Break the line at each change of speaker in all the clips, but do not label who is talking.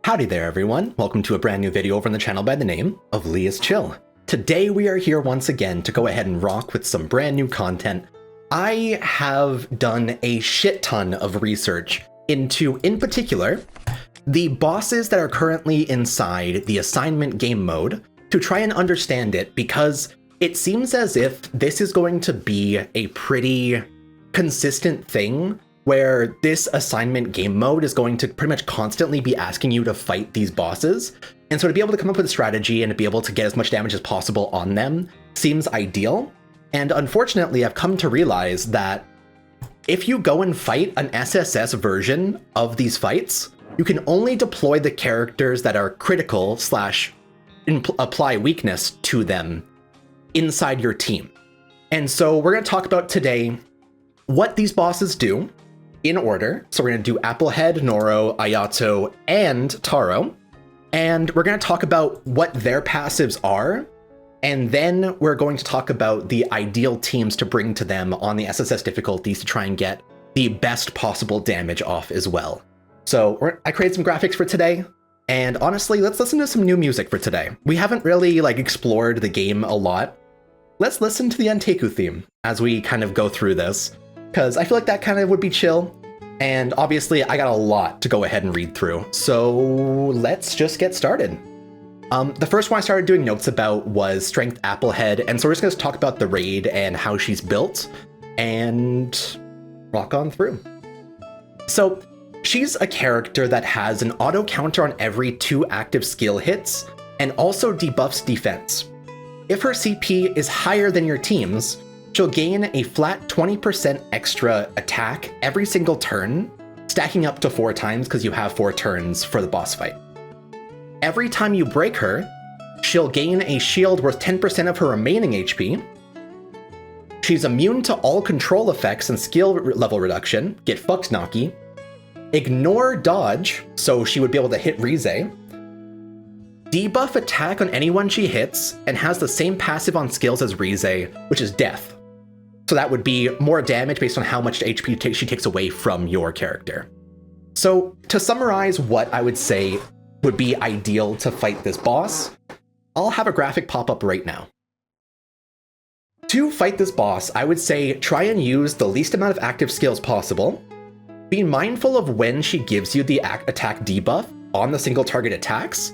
Howdy there everyone, welcome to a brand new video over on the channel by the name of LeaIsChill. Today we are here once again to go ahead and rock with some brand new content. I have done a shit ton of research into, in particular, the bosses that are currently inside the assignment game mode to try and understand it, because it seems as if this is going to be a pretty consistent thing where this assignment game mode is going to pretty much constantly be asking you to fight these bosses. And so to be able to come up with a strategy and to be able to get as much damage as possible on them seems ideal. And unfortunately, I've come to realize that if you go and fight an SSS version of these fights, you can only deploy the characters that are critical / apply weakness to them inside your team. And so we're going to talk about today what these bosses do in order. So we're going to do Applehead, Noro, Ayato, and Taro. And we're going to talk about what their passives are. And then we're going to talk about the ideal teams to bring to them on the SSS difficulties to try and get the best possible damage off as well. So I created some graphics for today. And honestly, let's listen to some new music for today. We haven't really explored the game a lot. Let's listen to the Anteku theme as we kind of go through this, because I feel like that kind of would be chill. And obviously I got a lot to go ahead and read through. So let's just get started. The first one I started doing notes about was Strength Applehead. And so we're just going to talk about the raid and how she's built and rock on through. So she's a character that has an auto counter on every 2 active skill hits and also debuffs defense. If her CP is higher than your team's, she'll gain a flat 20% extra attack every single turn, stacking up to 4 times because you have 4 turns for the boss fight. Every time you break her, she'll gain a shield worth 10% of her remaining HP. She's immune to all control effects and skill level reduction, get fucked Naki. Ignore dodge, so she would be able to hit Rize. Debuff attack on anyone she hits, and has the same passive on skills as Rize, which is death. So that would be more damage based on how much HP she takes away from your character. So to summarize what I would say would be ideal to fight this boss, I'll have a graphic pop up right now. To fight this boss, I would say try and use the least amount of active skills possible. Be mindful of when she gives you the attack debuff on the single target attacks.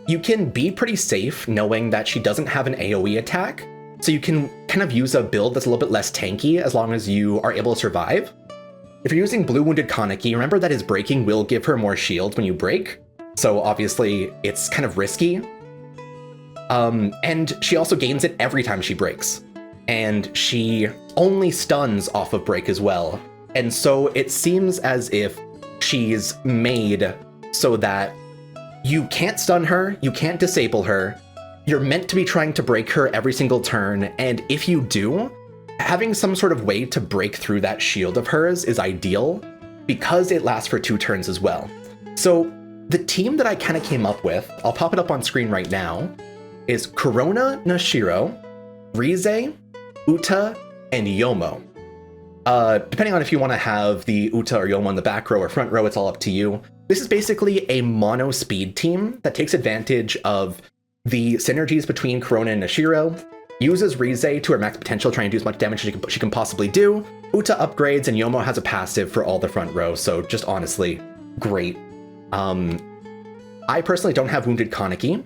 You can be pretty safe knowing that she doesn't have an AoE attack, so you can kind of use a build that's a little bit less tanky as long as you are able to survive. If you're using Blue Wounded Kaneki, remember that his breaking will give her more shield when you break, so obviously it's kind of risky. And she also gains it every time she breaks, and she only stuns off of break as well. And so it seems as if she's made so that you can't stun her, you can't disable her, you're meant to be trying to break her every single turn, and if you do, having some sort of way to break through that shield of hers is ideal, because it lasts for 2 turns as well. So the team that I kind of came up with, I'll pop it up on screen right now, is Corona Nashiro, Rize, Uta, and Yomo. Depending on if you want to have the Uta or Yomo in the back row or front row, it's all up to you. This is basically a mono speed team that takes advantage of the synergies between Corona and Nashiro, uses Rize to her max potential, trying to do as much damage as she can possibly do. Uta upgrades, and Yomo has a passive for all the front row, so just honestly, great. I personally don't have Wounded Kaneki,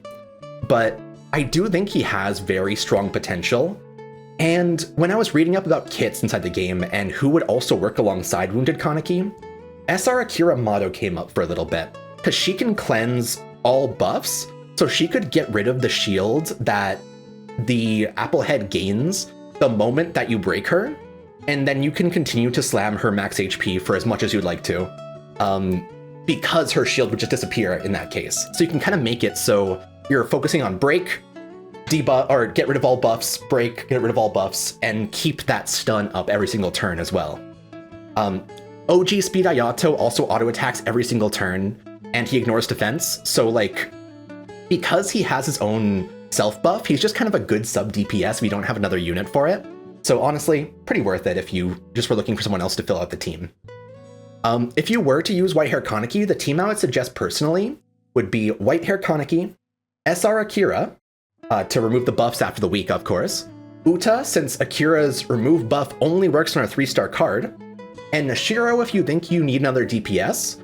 but I do think he has very strong potential. And when I was reading up about kits inside the game and who would also work alongside Wounded Kaneki, SR Akira Mato came up for a little bit, because she can cleanse all buffs, so she could get rid of the shield that the Applehead gains the moment that you break her, and then you can continue to slam her max HP for as much as you'd like to, because her shield would just disappear in that case. So you can kind of make it so you're focusing on break, debuff, or get rid of all buffs, break, get rid of all buffs, and keep that stun up every single turn as well. OG Speed Ayato also auto attacks every single turn, and he ignores defense, so because he has his own self buff, he's just kind of a good sub DPS if you don't have another unit for it. So honestly, pretty worth it if you just were looking for someone else to fill out the team. If you were to use White Hair Kaneki, the team I would suggest personally would be Whitehair Kaneki, SR Akira, to remove the buffs after the week, of course, Uta, since Akira's remove buff only works on a 3-star card, and Nashiro if you think you need another DPS,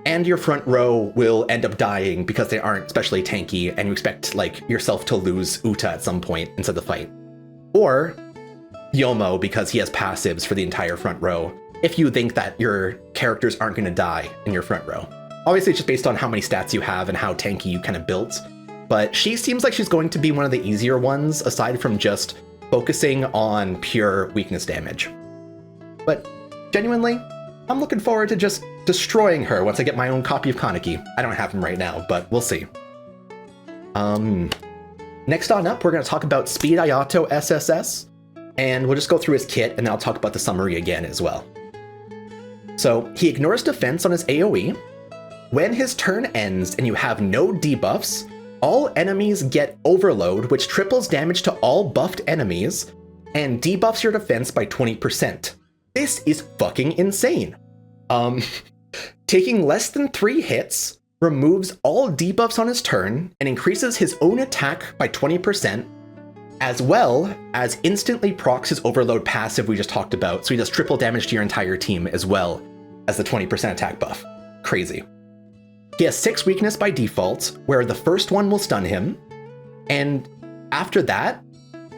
and your front row will end up dying because they aren't especially tanky and you expect like yourself to lose Uta at some point inside the fight. Or Yomo because he has passives for the entire front row if you think that your characters aren't going to die in your front row. Obviously it's just based on how many stats you have and how tanky you kind of built, but she seems like she's going to be one of the easier ones aside from just focusing on pure weakness damage. But genuinely, I'm looking forward to just destroying her once I get my own copy of Kaneki. I don't have him right now, but we'll see. Next on up, we're going to talk about Speed Ayato SSS, and we'll just go through his kit, and then I'll talk about the summary again as well. So, he ignores defense on his AoE. When his turn ends and you have no debuffs, all enemies get Overload, which triples damage to all buffed enemies, and debuffs your defense by 20%. This is fucking insane. Taking less than 3 hits, removes all debuffs on his turn, and increases his own attack by 20%, as well as instantly procs his Overload passive we just talked about, so he does triple damage to your entire team as well as the 20% attack buff. Crazy. He has 6 weakness by default, where the first one will stun him, and after that,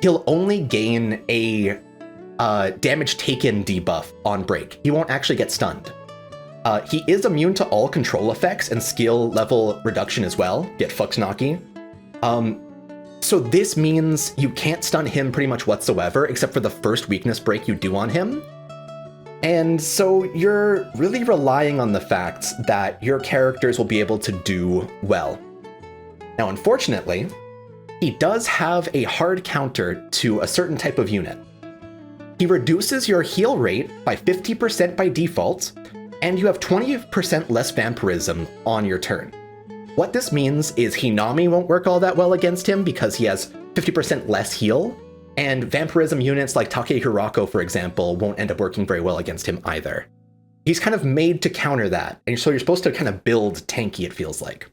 he'll only gain a damage taken debuff on break. He won't actually get stunned. He is immune to all control effects and skill level reduction as well. Get fucked, Naki. So this means you can't stun him pretty much whatsoever, except for the first weakness break you do on him. And so you're really relying on the fact that your characters will be able to do well. Now, unfortunately, he does have a hard counter to a certain type of unit. He reduces your heal rate by 50% by default, and you have 20% less vampirism on your turn. What this means is Hinami won't work all that well against him because he has 50% less heal, and vampirism units like Take Hirako, for example, won't end up working very well against him either. He's kind of made to counter that, and so you're supposed to kind of build tanky, it feels like.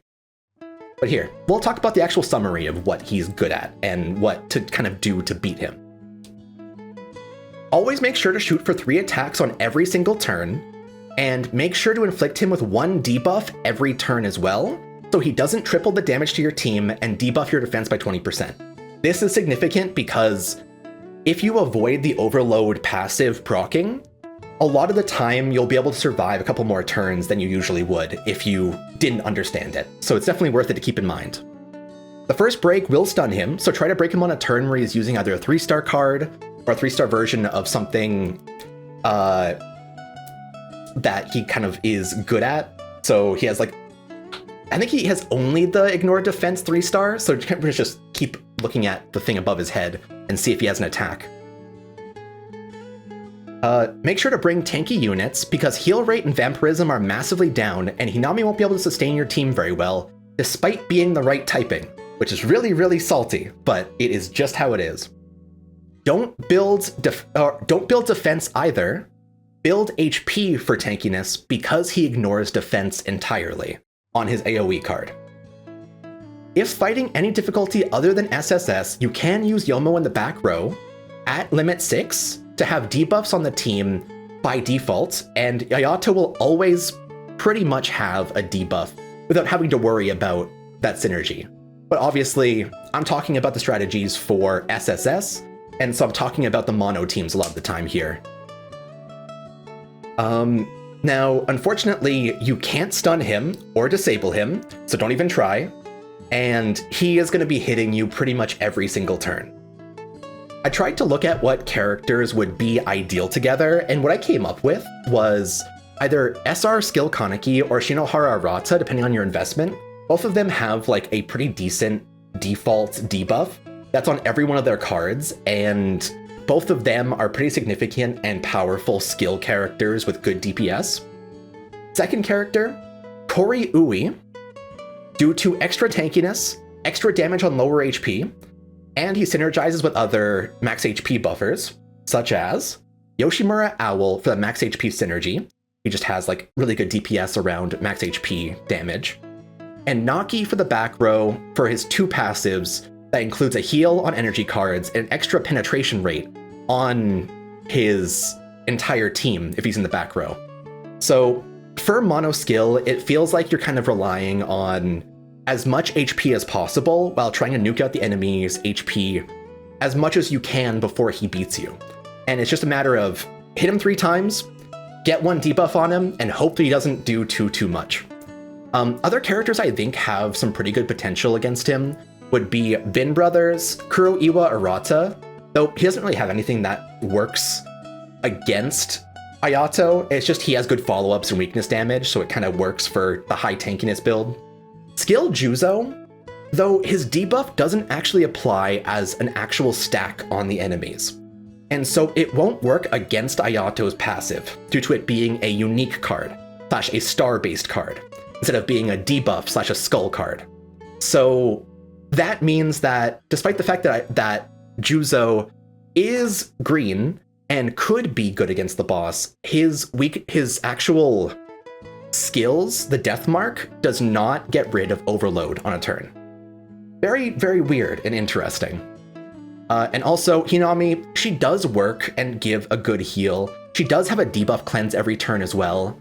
But here, we'll talk about the actual summary of what he's good at and what to kind of do to beat him. Always make sure to shoot for 3 attacks on every single turn, and make sure to inflict him with 1 debuff every turn as well, so he doesn't triple the damage to your team and debuff your defense by 20%. This is significant because if you avoid the Overload passive proccing, a lot of the time you'll be able to survive a couple more turns than you usually would if you didn't understand it, so it's definitely worth it to keep in mind. The first break will stun him, so try to break him on a turn where he's using either a 3-star card or a 3-star version of something that he kind of is good at. So he has like, I think he has only the Ignore Defense 3-star, so just keep looking at the thing above his head and see if he has an attack. Make sure to bring tanky units, because heal rate and vampirism are massively down, and Hinami won't be able to sustain your team very well, despite being the right typing, which is really, really salty, but it is just how it is. Don't build defense either. Build HP for tankiness, because he ignores defense entirely on his AoE card. If fighting any difficulty other than SSS, you can use Yomo in the back row at limit 6 to have debuffs on the team by default, and Ayato will always pretty much have a debuff without having to worry about that synergy. But obviously, I'm talking about the strategies for SSS, and so I'm talking about the mono teams a lot of the time here. Now, unfortunately, you can't stun him or disable him, so don't even try, and he is going to be hitting you pretty much every single turn. I tried to look at what characters would be ideal together, and what I came up with was either SR Skill Kaneki or Shinohara Arata, depending on your investment. Both of them have like a pretty decent default debuff that's on every one of their cards, and both of them are pretty significant and powerful skill characters with good DPS. Second character, Kori Ui, due to extra tankiness, extra damage on lower HP, and he synergizes with other max HP buffers, such as Yoshimura Owl for the max HP synergy. He just has like really good DPS around max HP damage. and Naki for the back row for his 2 passives that includes a heal on energy cards and an extra penetration rate on his entire team if he's in the back row. So for mono skill, it feels like you're kind of relying on as much HP as possible while trying to nuke out the enemy's HP as much as you can before he beats you. And it's just a matter of hit him 3 times, get 1 debuff on him, and hope that he doesn't do too much. Other characters I think have some pretty good potential against him would be Vin Brothers, Kuroiwa Arata, though he doesn't really have anything that works against Ayato. It's just he has good follow-ups and weakness damage, so it kind of works for the high tankiness build. Skill Juzo, though his debuff doesn't actually apply as an actual stack on the enemies, and so it won't work against Ayato's passive due to it being a unique card / a star-based card instead of being a debuff / a skull card. So that means that despite the fact that Juzo is green and could be good against the boss, his actual skills, the death mark, does not get rid of overload on a turn. Very, very weird and interesting. And also, Hinami, she does work and give a good heal. She does have a debuff cleanse every turn as well.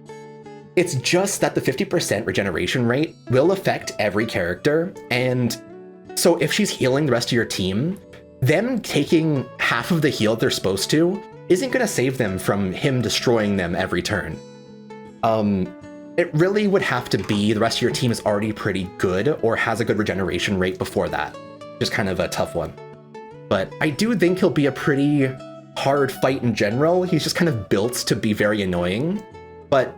It's just that the 50% regeneration rate will affect every character, and so if she's healing the rest of your team, them taking half of the heal they're supposed to isn't going to save them from him destroying them every turn. It really would have to be the rest of your team is already pretty good or has a good regeneration rate before that. Just kind of a tough one. But I do think he'll be a pretty hard fight in general. He's just kind of built to be very annoying. But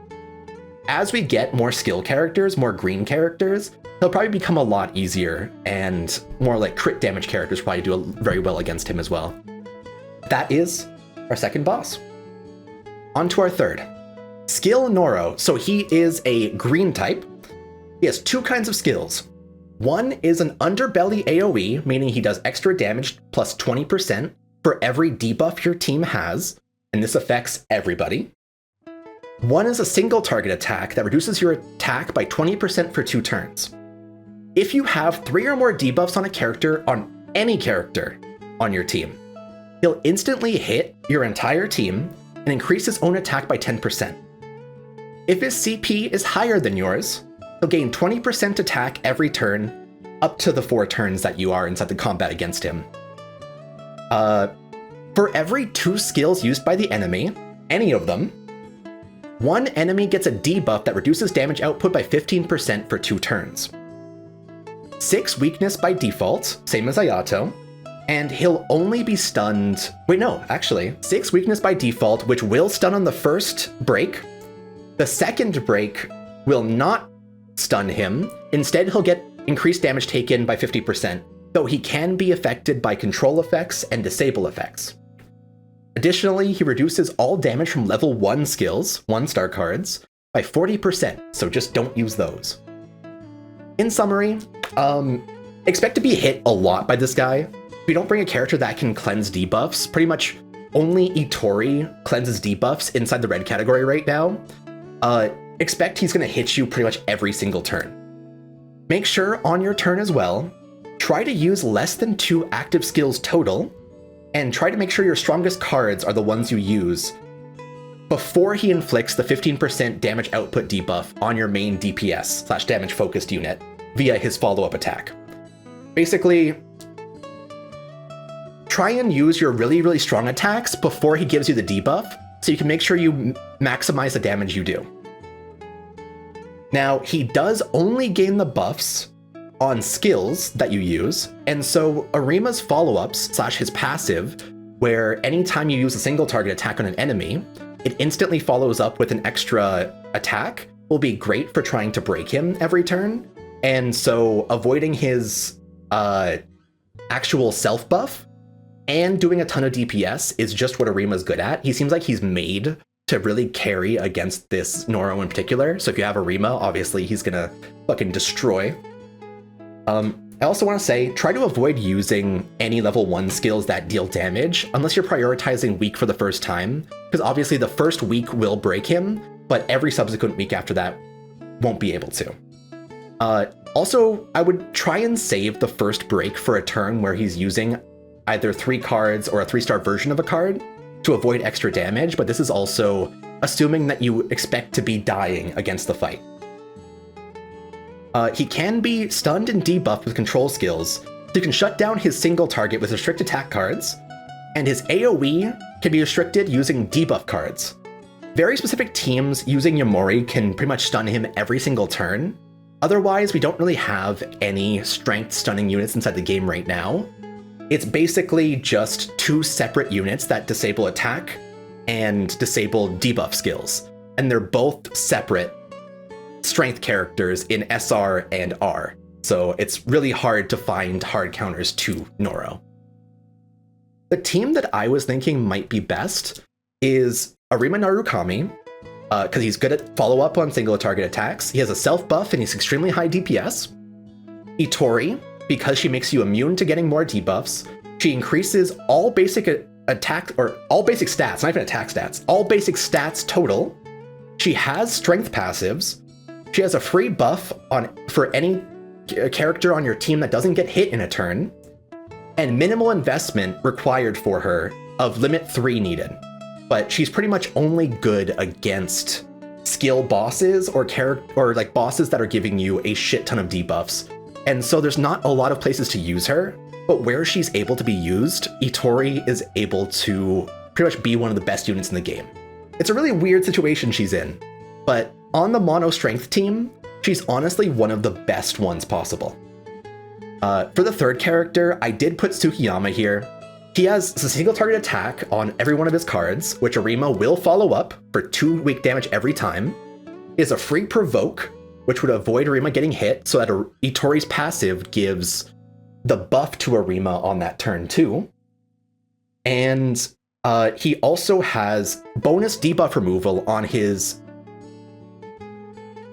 as we get more skill characters, more green characters, he'll probably become a lot easier, and more like crit damage characters probably do very well against him as well. That is our second boss. On to our third. Skill Noro. So he is a green type. He has 2 kinds of skills. One is an underbelly AoE, meaning he does extra damage plus 20% for every debuff your team has, and this affects everybody. One is a single target attack that reduces your attack by 20% for 2 turns. If you have 3 or more debuffs on a character, on any character on your team, he'll instantly hit your entire team and increase his own attack by 10%. If his CP is higher than yours, he'll gain 20% attack every turn, up to the 4 turns that you are inside the combat against him. For every 2 skills used by the enemy, any of them, 1 enemy gets a debuff that reduces damage output by 15% for 2 turns. 6 weakness by default, same as Ayato, and he'll only be stunned... Wait, no, actually. 6 weakness by default, which will stun on the first break. The second break will not stun him. Instead, he'll get increased damage taken by 50%, though he can be affected by control effects and disable effects. Additionally, he reduces all damage from level 1 skills, 1-star cards, by 40%, so just don't use those. In summary, expect to be hit a lot by this guy. If you don't bring a character that can cleanse debuffs, pretty much only Itori cleanses debuffs inside the red category right now, expect he's going to hit you pretty much every single turn. Make sure on your turn as well, try to use less than 2 active skills total, and try to make sure your strongest cards are the ones you use before he inflicts the 15% damage output debuff on your main DPS / damage focused unit via his follow-up attack. Basically, try and use your really, really strong attacks before he gives you the debuff so you can make sure you maximize the damage you do. Now, he does only gain the buffs on skills that you use, and so Arima's follow-ups / his passive, where anytime you use a single target attack on an enemy, it instantly follows up with an extra attack, will be great for trying to break him every turn, and so avoiding his actual self-buff and doing a ton of DPS is just what Arima's good at. He seems like he's made to really carry against this Noro in particular, so if you have Arima, obviously he's gonna fucking destroy. I also want to say, try to avoid using any level 1 skills that deal damage, unless you're prioritizing weak for the first time, because obviously the first week will break him, but every subsequent week after that won't be able to. Also, I would try and save the first break for a turn where he's using either 3 cards or a 3-star version of a card to avoid extra damage, but this is also assuming that you expect to be dying against the fight. He can be stunned and debuffed with control skills, so you can shut down his single target with restrict attack cards, and his AoE can be restricted using debuff cards. Very specific teams using Yamori can pretty much stun him every single turn. Otherwise, we don't really have any strength stunning units inside the game right now. It's basically just 2 separate units that disable attack and disable debuff skills, and they're both separate strength characters in SR and R, so it's really hard to find hard counters to Noro. The team that I was thinking might be best is Arima Narukami, because he's good at follow-up on single target attacks. He has a self-buff and he's extremely high DPS. Itori, because she makes you immune to getting more debuffs. She increases all basic attack, or all basic stats, not even attack stats, all basic stats total. She has strength passives. She has a free buff for any character on your team that doesn't get hit in a turn. And minimal investment required for her of limit 3 needed. But she's pretty much only good against skill bosses or like bosses that are giving you a shit ton of debuffs. And so there's not a lot of places to use her, but where she's able to be used, Itori is able to pretty much be one of the best units in the game. It's a really weird situation she's in, but on the mono strength team, she's honestly one of the best ones possible. For the third character, I did put Tsukiyama here. He has a single target attack on every one of his cards, which Arima will follow up for 2 weak damage every time. He has a free provoke, which would avoid Arima getting hit, so that Itori's passive gives the buff to Arima on that turn too. And he also has bonus debuff removal on his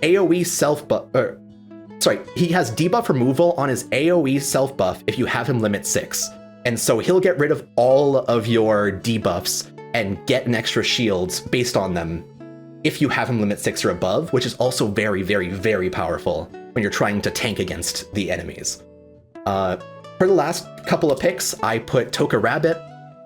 AoE self-buff. He has debuff removal on his AoE self-buff if you have him limit 6. And so he'll get rid of all of your debuffs and get an extra shields based on them if you have him limit 6 or above, which is also very, very, very powerful when you're trying to tank against the enemies. For the last couple of picks, I put Toka Rabbit.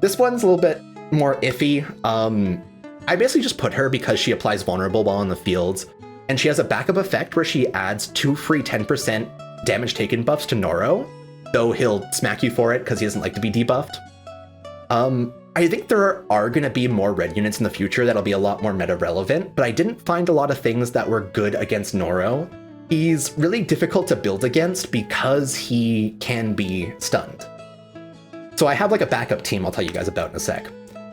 This one's a little bit more iffy. I basically just put her because she applies vulnerable while in the field, and she has a backup effect where she adds 2 free 10% damage taken buffs to Noro, though he'll smack you for it because he doesn't like to be debuffed. I think there are going to be more red units in the future that'll be a lot more meta relevant, but I didn't find a lot of things that were good against Noro. He's really difficult to build against because he can be stunned. So I have like a backup team I'll tell you guys about in a sec.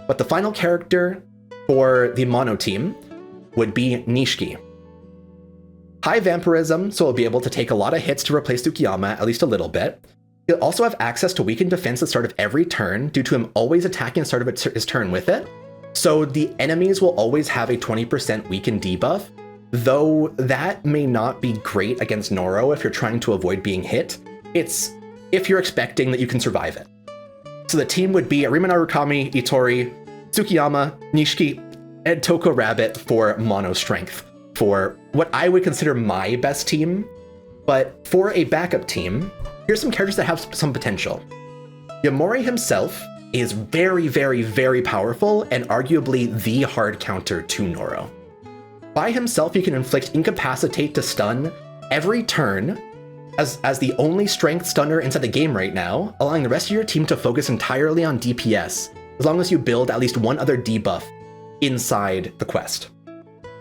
But the final character for the mono team would be Nishiki. High vampirism, so he'll be able to take a lot of hits to replace Tsukiyama, at least a little bit. He'll also have access to weakened defense at the start of every turn due to him always attacking at the start of his turn with it. So the enemies will always have a 20% weakened debuff, though that may not be great against Noro if you're trying to avoid being hit. It's if you're expecting that you can survive it. So the team would be Arima Narukami, Itori, Tsukiyama, Nishiki, and Toka Rabbit for mono strength, for what I would consider my best team. But for a backup team, here's some characters that have some potential. Yamori himself is very, very, very powerful and arguably the hard counter to Noro. By himself, he can inflict Incapacitate to stun every turn as the only strength stunner inside the game right now, allowing the rest of your team to focus entirely on DPS, as long as you build at least one other debuff inside the quest.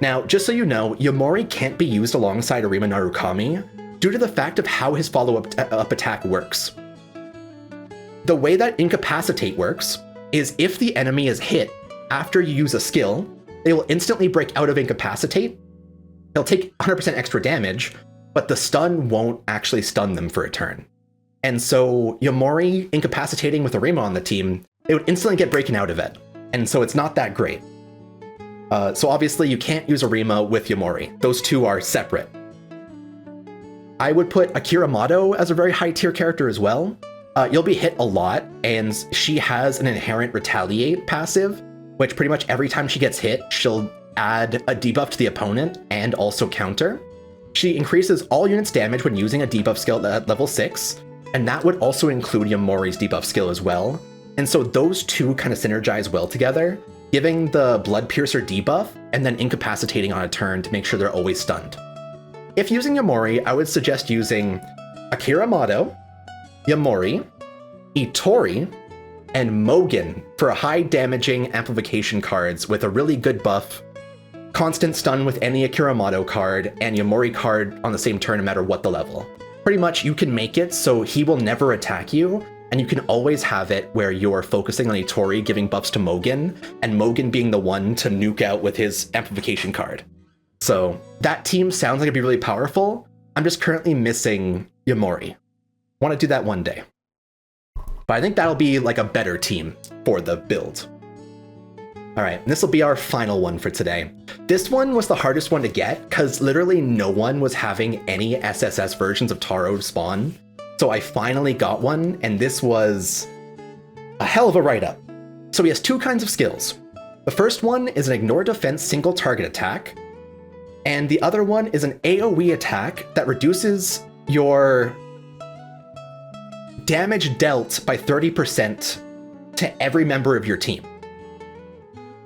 Now, just so you know, Yamori can't be used alongside Arima Narukami due to the fact of how his follow-up attack works. The way that Incapacitate works is if the enemy is hit after you use a skill, they will instantly break out of Incapacitate. They'll take 100% extra damage, but the stun won't actually stun them for a turn. And so Yamori incapacitating with Arima on the team, they would instantly get breaking out of it. And so it's not that great. So obviously you can't use Arima with Yamori. Those two are separate. I would put Akira Mato as a very high tier character as well. You'll be hit a lot, and she has an inherent retaliate passive, which pretty much every time she gets hit, she'll add a debuff to the opponent and also counter. She increases all units' damage when using a debuff skill at level 6, and that would also include Yamori's debuff skill as well. And so those two kind of synergize well together, giving the Blood Piercer debuff and then incapacitating on a turn to make sure they're always stunned. If using Yamori, I would suggest using Akira Mato, Yamori, Itori, and Mogen for high damaging amplification cards with a really good buff, constant stun with any Akira Mato card, and Yamori card on the same turn no matter what the level. Pretty much you can make it so he will never attack you, and you can always have it where you're focusing on Itori giving buffs to Mogen, and Mogen being the one to nuke out with his amplification card. So that team sounds like it'd be really powerful. I'm just currently missing Yamori. Want to do that one day. But I think that'll be like a better team for the build. All right, this will be our final one for today. This one was the hardest one to get because literally no one was having any SSS versions of Taro spawn. So I finally got one, and this was a hell of a write-up. So he has two kinds of skills. The first one is an ignore defense single target attack, and the other one is an AoE attack that reduces your damage dealt by 30% to every member of your team.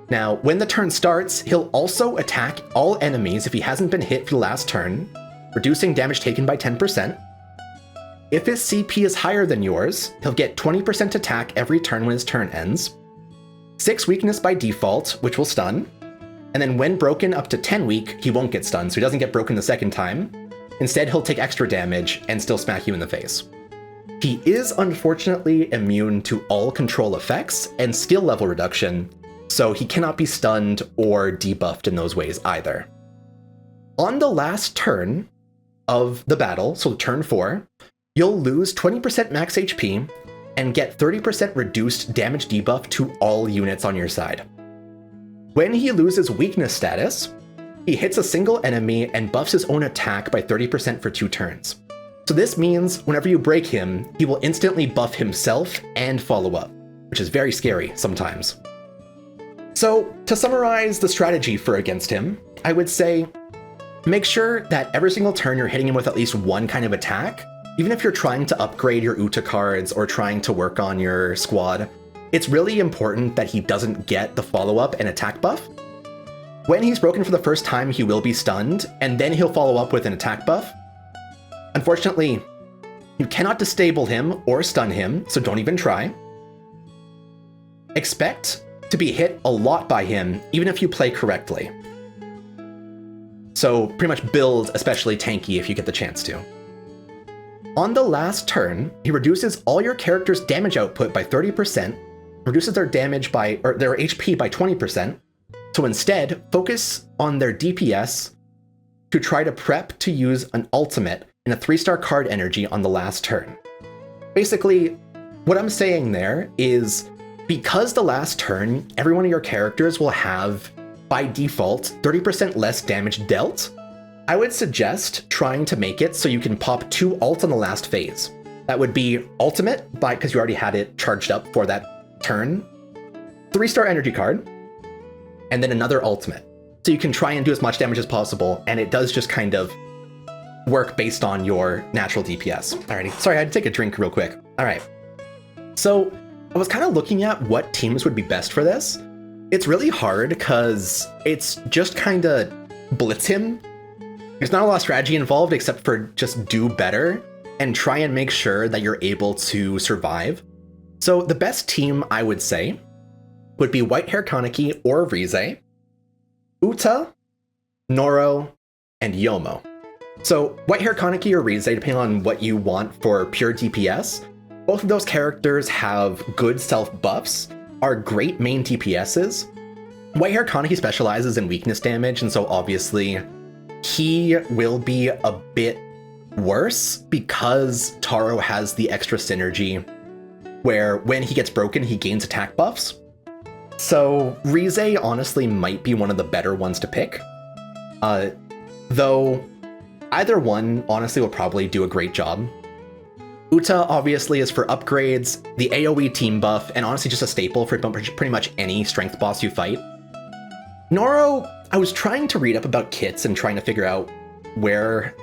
Now, when the turn starts, he'll also attack all enemies if he hasn't been hit for the last turn, reducing damage taken by 10%. If his CP is higher than yours, he'll get 20% attack every turn when his turn ends, 6 weakness by default, which will stun, and then when broken up to 10 weak, he won't get stunned, so he doesn't get broken the second time. Instead, he'll take extra damage and still smack you in the face. He is unfortunately immune to all control effects and skill level reduction, so he cannot be stunned or debuffed in those ways either. On the last turn of the battle, so turn 4, you'll lose 20% max HP and get 30% reduced damage debuff to all units on your side. When he loses weakness status, he hits a single enemy and buffs his own attack by 30% for 2 turns. So this means whenever you break him, he will instantly buff himself and follow up, which is very scary sometimes. So to summarize the strategy for against him, I would say make sure that every single turn you're hitting him with at least one kind of attack. Even if you're trying to upgrade your Uta cards or trying to work on your squad, it's really important that he doesn't get the follow-up and attack buff. When he's broken for the first time, he will be stunned, and then he'll follow up with an attack buff. Unfortunately, you cannot disable him or stun him, so don't even try. Expect to be hit a lot by him, even if you play correctly. So pretty much build especially tanky if you get the chance to. On the last turn, he reduces all your character's damage output by 30%, reduces their damage by, or their HP by 20%, so instead, focus on their DPS to try to prep to use an ultimate and a 3-star card energy on the last turn. Basically, what I'm saying there is, because the last turn, every one of your characters will have, by default, 30% less damage dealt, I would suggest trying to make it so you can pop 2 ults on the last phase. That would be ultimate, because you already had it charged up for that turn, 3-star energy card, and then another ultimate. So you can try and do as much damage as possible, and it does just kind of work based on your natural DPS. Alrighty, sorry, I had to take a drink real quick. Alright, so I was kind of looking at what teams would be best for this. It's really hard because it's just kind of blitz him. There's not a lot of strategy involved except for just do better and try and make sure that you're able to survive. So the best team, I would say, would be Whitehair Kaneki or Rize, Uta, Noro, and Yomo. So Whitehair Kaneki or Rize, depending on what you want for pure DPS, both of those characters have good self buffs, are great main DPSs. Whitehair Kaneki specializes in weakness damage, and so obviously he will be a bit worse because Taro has the extra synergy where when he gets broken, he gains attack buffs. So Rize honestly might be one of the better ones to pick. Though either one honestly will probably do a great job. Uta obviously is for upgrades, the AoE team buff, and honestly just a staple for pretty much any strength boss you fight. Noro, I was trying to read up about kits and trying to figure out where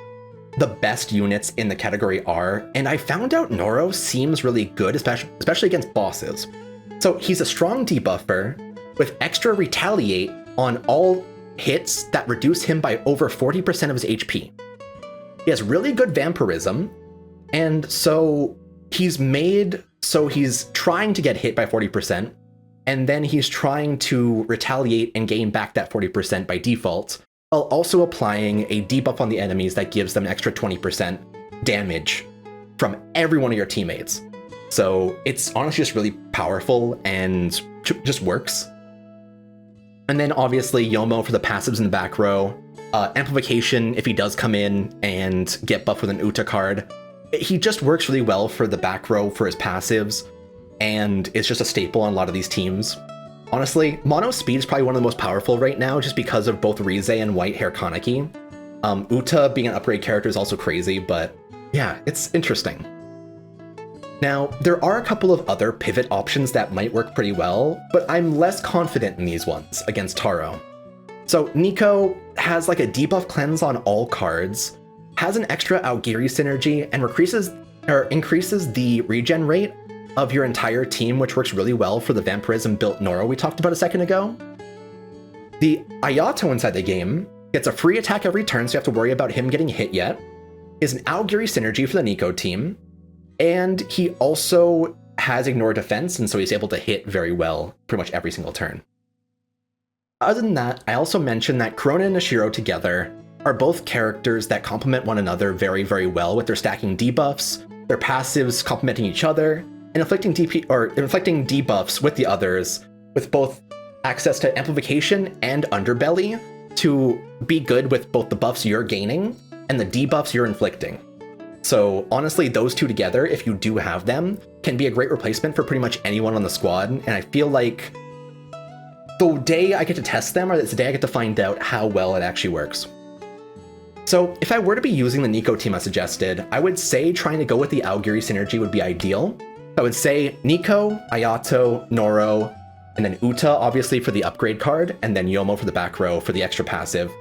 the best units in the category are, and I found out Noro seems really good, especially against bosses. So he's a strong debuffer with extra retaliate on all hits that reduce him by over 40% of his HP. He has really good vampirism, and so he's trying to get hit by 40%, and then he's trying to retaliate and gain back that 40% by default, while also applying a debuff on the enemies that gives them an extra 20% damage from every one of your teammates. So it's honestly just really powerful and just works. And then obviously Yomo for the passives in the back row. Amplification if he does come in and get buffed with an Uta card. He just works really well for the back row for his passives, and it's just a staple on a lot of these teams. Honestly, Mono Speed is probably one of the most powerful right now just because of both Rize and Whitehair Kaneki. Uta being an upgrade character is also crazy, but yeah, it's interesting. Now, there are a couple of other pivot options that might work pretty well, but I'm less confident in these ones against Taro. So Nico has like a debuff cleanse on all cards, has an extra Aogiri synergy, and increases the regen rate of your entire team, which works really well for the vampirism built Noro we talked about a second ago. The Ayato inside the game gets a free attack every turn, so you have to worry about him getting hit yet, is an Aogiri synergy for the Nico team, and he also has ignore defense, and so he's able to hit very well pretty much every single turn. Other than that, I also mentioned that Corona and Nashiro together are both characters that complement one another very, very well with their stacking debuffs, their passives complementing each other, and inflicting debuffs with the others, with both access to amplification and underbelly to be good with both the buffs you're gaining and the debuffs you're inflicting. So honestly, those two together, if you do have them, can be a great replacement for pretty much anyone on the squad, and I feel like the day I get to test them, or it's the day I get to find out how well it actually works. So if I were to be using the Nico team I suggested, I would say trying to go with the Aogiri synergy would be ideal. I would say Nico, Ayato, Noro, and then Uta obviously for the upgrade card, and then Yomo for the back row for the extra passive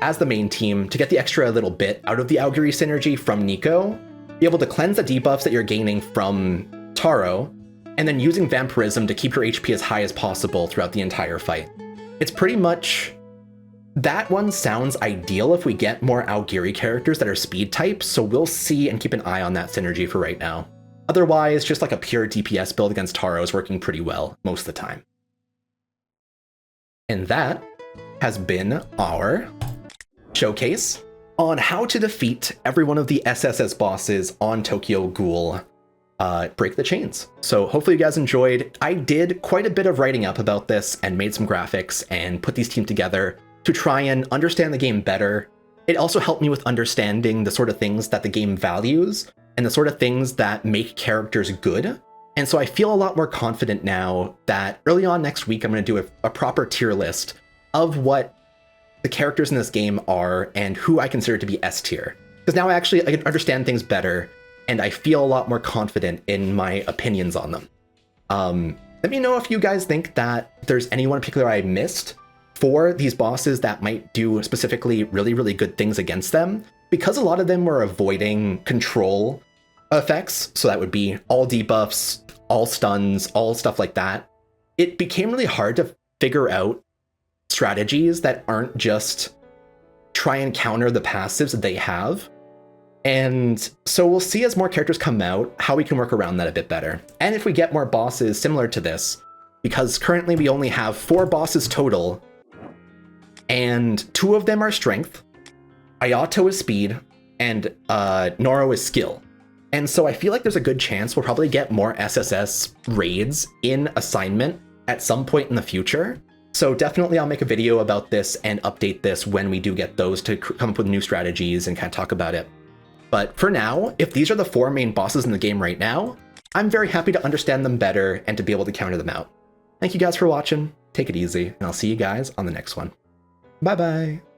as the main team to get the extra little bit out of the Aogiri synergy from Nico, be able to cleanse the debuffs that you're gaining from Taro, and then using vampirism to keep your HP as high as possible throughout the entire fight. It's pretty much... that one sounds ideal if we get more Aogiri characters that are speed types, so we'll see and keep an eye on that synergy for right now. Otherwise, just like a pure DPS build against Taro is working pretty well most of the time. And that has been our showcase on how to defeat every one of the SSS bosses on Tokyo Ghoul Break the Chains. So hopefully you guys enjoyed. I did quite a bit of writing up about this and made some graphics and put these teams together to try and understand the game better. It also helped me with understanding the sort of things that the game values and the sort of things that make characters good. And so I feel a lot more confident now that early on next week, I'm going to do a proper tier list of what the characters in this game are and who I consider to be S tier. Because now I can understand things better and I feel a lot more confident in my opinions on them. Let me know if you guys think that there's anyone in particular I missed for these bosses that might do specifically really, really good things against them, because a lot of them were avoiding control effects. So that would be all debuffs, all stuns, all stuff like that. It became really hard to figure out strategies that aren't just try and counter the passives that they have. And so we'll see as more characters come out how we can work around that a bit better. And if we get more bosses similar to this, because currently we only have 4 bosses total, and 2 of them are strength, Ayato is speed, and Noro is skill. And so I feel like there's a good chance we'll probably get more SSS raids in assignment at some point in the future. So definitely I'll make a video about this and update this when we do get those to come up with new strategies and kind of talk about it. But for now, if these are the 4 main bosses in the game right now, I'm very happy to understand them better and to be able to counter them out. Thank you guys for watching, take it easy, and I'll see you guys on the next one. Bye bye!